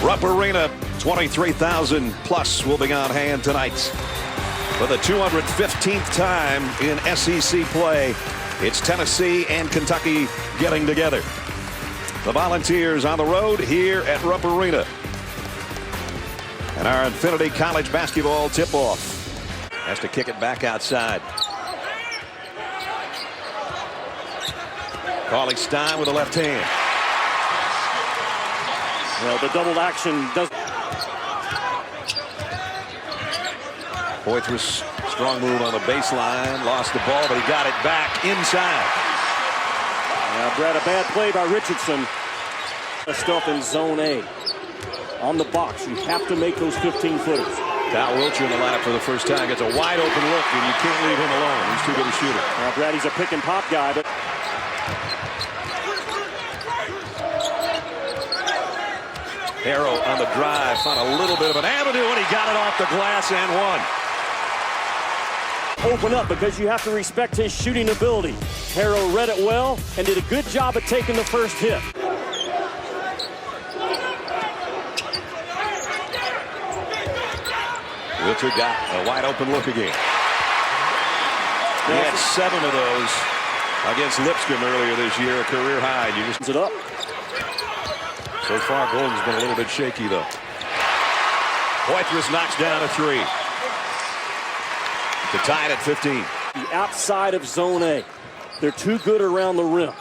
Rupp Arena, 23,000 plus will be on hand tonight. For the 215th time in SEC play, it's Tennessee and Kentucky getting together. The Volunteers on the road here at Rupp Arena. And our Infinity College basketball tip-off. Has to kick it back outside. Cauley-Stein with the left hand. Well, the double action does. Poitras, strong move on the baseline. Lost the ball, but he got it back inside. Brad, a bad play by Richardson. Stuff in zone A. On the box, you have to make those 15-footers. Kyle Wilcher in the lineup for the first time. Gets a wide open look, and you can't leave him alone. He's too good a shooter. Brad, he's a pick and pop guy, but Harrow on the drive, found a little bit of an avenue, and he got it off the glass and one. Open up because you have to respect his shooting ability. Harrow read it well and did a good job at taking the first hit. Wilcher got a wide open look again. He had 7 of those against Lipscomb earlier this year, a career high. You just it up. So far, Golden's been a little bit shaky, though. Poitras knocks down a 3 to tie it at 15. The outside of zone A. They're too good around the rim.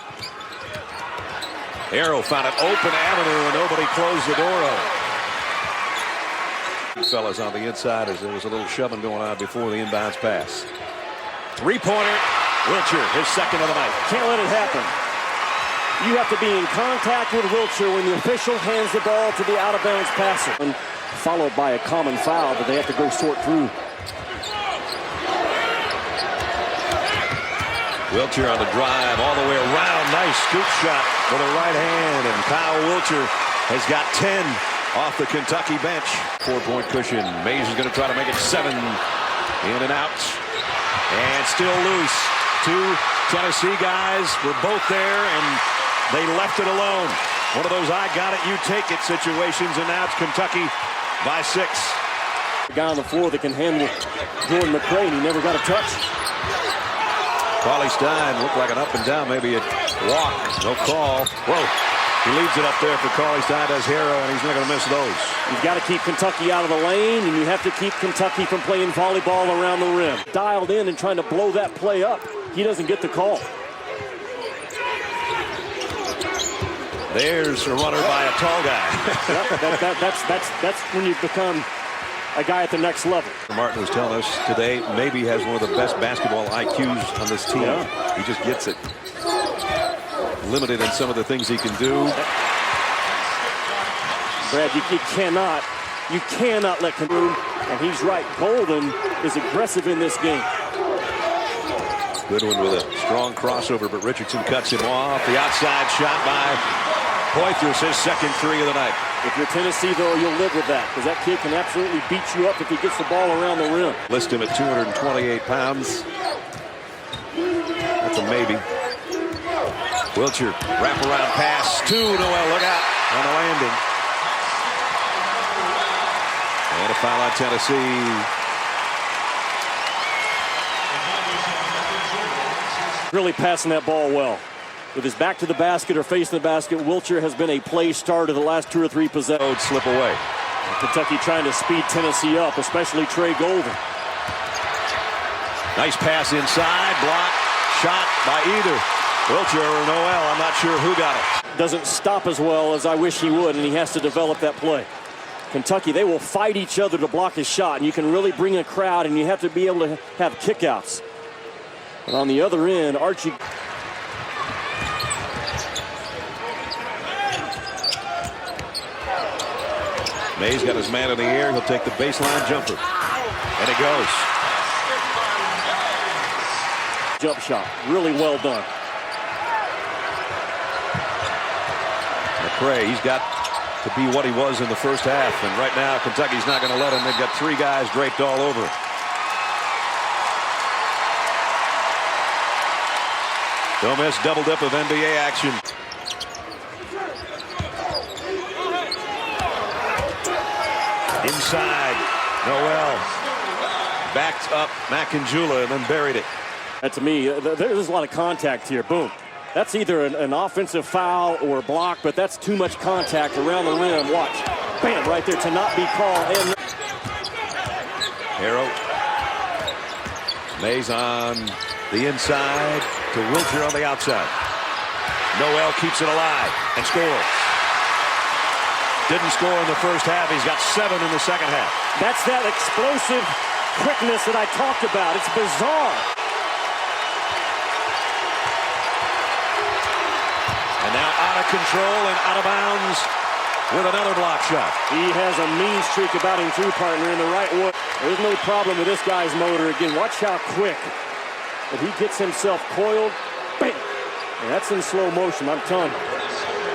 Harrow found an open avenue, and nobody closed the door on it. Fellas on the inside as there was a little shoving going on before the inbounds pass. Three-pointer, Wilcher, his second of the night. Can't let it happen. You have to be in contact with Wilcher when the official hands the ball to the out-of-bounds passer. And followed by a common foul that they have to go sort through. Wilcher on the drive all the way around. Nice scoop shot with a right hand. And Kyle Wilcher has got 10 off the Kentucky bench. 4-point cushion. Mays is going to try to make it 7. In and out. And still loose. 2 Tennessee guys were both there, and they left it alone. One of those I got it, you take it situations, and now it's Kentucky by 6. The guy on the floor that can handle Jordan McCray, and he never got a touch. Cauley-Stein looked like an up and down, maybe a walk. No call. Whoa. He leaves it up there for Cauley-Stein, does Harrow, and he's not going to miss those. You've got to keep Kentucky out of the lane, and you have to keep Kentucky from playing volleyball around the rim. Dialed in and trying to blow that play up. He doesn't get the call. There's a runner by a tall guy. That's when you become a guy at the next level. Martin was telling us today maybe has one of the best basketball IQs on this team. Yeah. He just gets it. Limited in some of the things he can do. Brad, you cannot let Kentucky, and he's right. Golden is aggressive in this game. Goodwin with a strong crossover, but Richardson cuts him off. The outside shot by Poitras, his second 3 of the night. If you're Tennessee, though, you'll live with that, because that kid can absolutely beat you up if he gets the ball around the rim. List him at 228 pounds. That's a maybe. Wilcher, wraparound pass to Noel. Look out on the landing. And a foul on Tennessee. Really passing that ball well. With his back to the basket or facing the basket, Wilcher has been a play starter the last 2 or 3 possessions. Slip away. Kentucky trying to speed Tennessee up, especially Trey Golden. Nice pass inside, block, shot by either Wilcher or Noel. I'm not sure who got it. Doesn't stop as well as I wish he would, and he has to develop that play. Kentucky, they will fight each other to block his shot, and you can really bring a crowd, and you have to be able to have kickouts. And on the other end, Archie. Mays got his man in the air. He'll take the baseline jumper. And it goes. Jump shot. Really well done. McCray, he's got to be what he was in the first half. And right now, Kentucky's not going to let him. They've got 3 guys draped all over him. Don't miss double dip of NBA action. Inside, Noel backed up Macanjula and then buried it. To me, there's a lot of contact here. Boom. That's either an offensive foul or a block, but that's too much contact around the rim. Watch. Bam, right there to not be called. And Harrow. Mays on the inside to Wilcher on the outside. Noel keeps it alive and scores. Didn't score in the first half. He's got 7 in the second half. That's that explosive quickness that I talked about. It's bizarre. And now out of control and out of bounds with another block shot. He has a mean streak about him too, partner, in the right way. There's no problem with this guy's motor. Again, watch how quick that he gets himself coiled. Bam! And that's in slow motion, I'm telling you.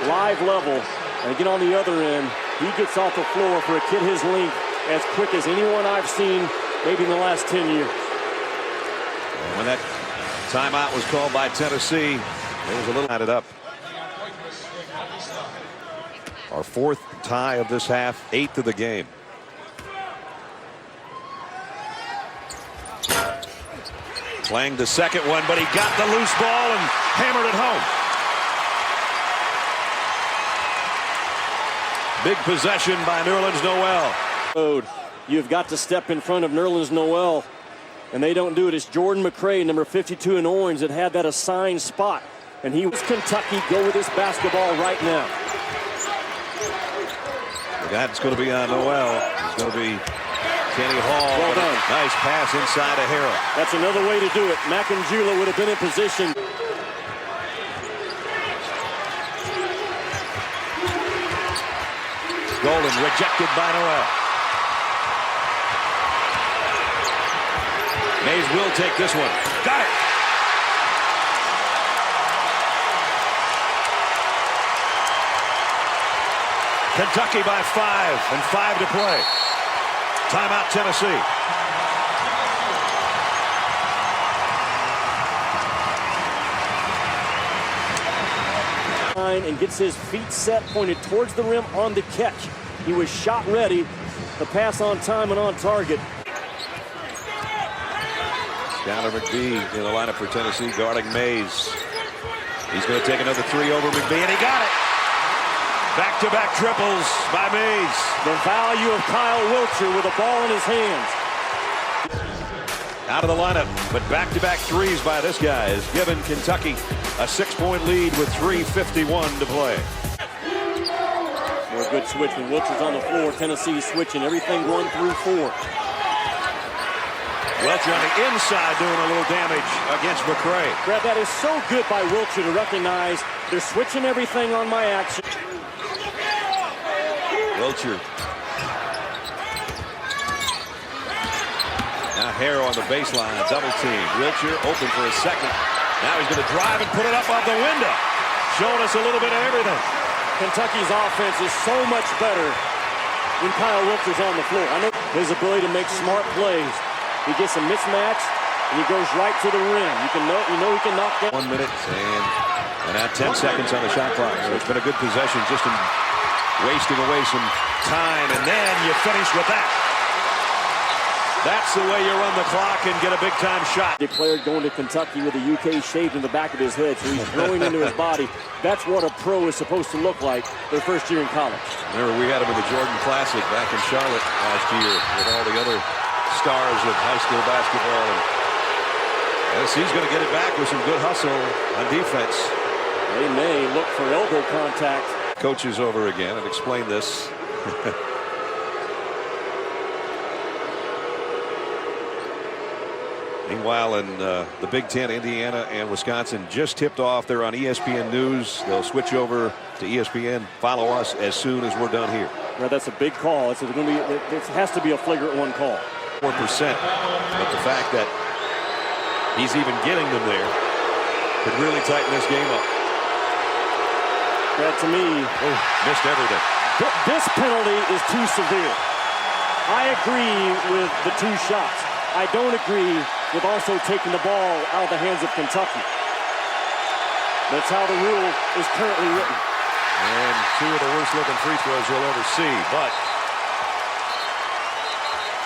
Live level. And again, on the other end, he gets off the floor for a kid his length as quick as anyone I've seen maybe in the last 10 years. And when that timeout was called by Tennessee, there was a little added up. Our 4th tie of this half, 8th of the game. Playing the second one, but he got the loose ball and hammered it home. Big possession by Nerlens Noel. You've got to step in front of Nerlens Noel, and they don't do it. It's Jordan McRae, number 52 in orange, that had that assigned spot. And he was Kentucky. Go with this basketball right now. The guy that's going to be on Noel is going to be Kenny Hall. Well done. Nice pass inside to Harrow. That's another way to do it. Macanjula would have been in position. Golden rejected by Noel. Mays will take this one. Got it. Kentucky by 5 and 5 to play. Timeout, Tennessee. And gets his feet set, pointed towards the rim on the catch. He was shot ready. The pass on time and on target. Skylar McBee in the lineup for Tennessee, guarding Mays. He's going to take another 3 over McBee, and he got it. Back-to-back triples by Mays. The value of Kyle Wilcher with a ball in his hands. Out of the lineup, but back-to-back threes by this guy has given Kentucky a 6-point lead with 3:51 to play. More good switch when Wilcher's on the floor. Tennessee switching everything 1 through 4. Wilcher on the inside doing a little damage against McRae. Brad, that is so good by Wilcher to recognize they're switching everything on my action. Wilcher. Now Harrow on the baseline, double team. Wilcher open for a second. Now he's going to drive and put it up off the window. Showing us a little bit of everything. Kentucky's offense is so much better when Kyle Wilcher's on the floor. I know his ability to make smart plays. He gets a mismatch and he goes right to the rim. You know he can knock down. 1 minute and now 10 seconds on the shot clock. So it's been a good possession, just in wasting away some time, and then you finish with that. That's the way you run the clock and get a big-time shot. Declared going to Kentucky with a UK shaved in the back of his head, so he's growing into his body. That's what a pro is supposed to look like their first year in college. Remember, we had him in the Jordan Classic back in Charlotte last year with all the other stars of high school basketball. And he's going to get it back with some good hustle on defense. They may look for elbow contact. Coaches over again and explain this. Meanwhile, in the Big Ten, Indiana and Wisconsin just tipped off. They're on ESPN News. They'll switch over to ESPN. Follow us as soon as we're done here. Well, that's a big call. It has to be a flagrant 1 call. 4%. But the fact that he's even getting them there could really tighten this game up. That to me, missed everything. This penalty is too severe. I agree with the 2 shots. I don't agree with also taking the ball out of the hands of Kentucky. That's how the rule is currently written. And 2 of the worst looking free throws you'll ever see. But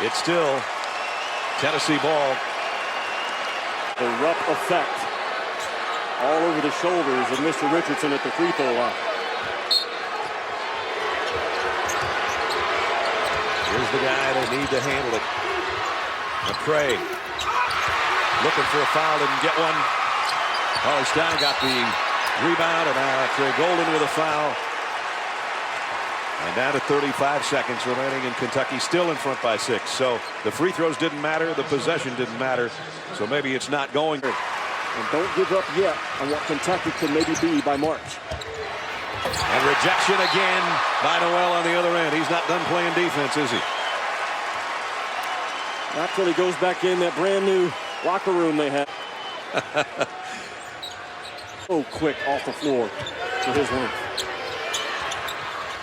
It's still Tennessee ball. The Rupp effect all over the shoulders of Mr. Richardson at the free throw line. Here's the guy they need to handle it. McCray looking for a foul, didn't get one. Cauley-Stein got the rebound, and now Trey Golden with a foul. And down to 35 seconds remaining, and Kentucky still in front by 6. So the free throws didn't matter, the possession didn't matter. So maybe it's not going. And don't give up yet on what Kentucky could maybe be by March. And rejection again by Noel on the other end. He's not done playing defense, is he? Not till he goes back in that brand new locker room they have. So quick off the floor for his length.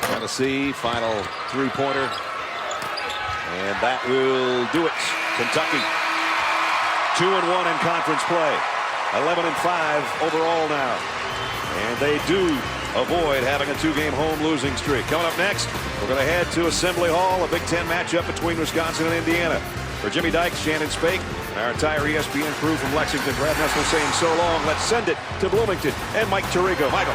Tennessee, final three-pointer. And that will do it. Kentucky 2-1 in conference play. 11-5 overall now. And they do avoid having a two-game home losing streak. Coming up next, we're going to head to Assembly Hall, a Big Ten matchup between Wisconsin and Indiana. For Jimmy Dykes, Shannon Spake, and our entire ESPN crew from Lexington, Brad Nessel saying so long. Let's send it to Bloomington and Mike Tirico. Michael.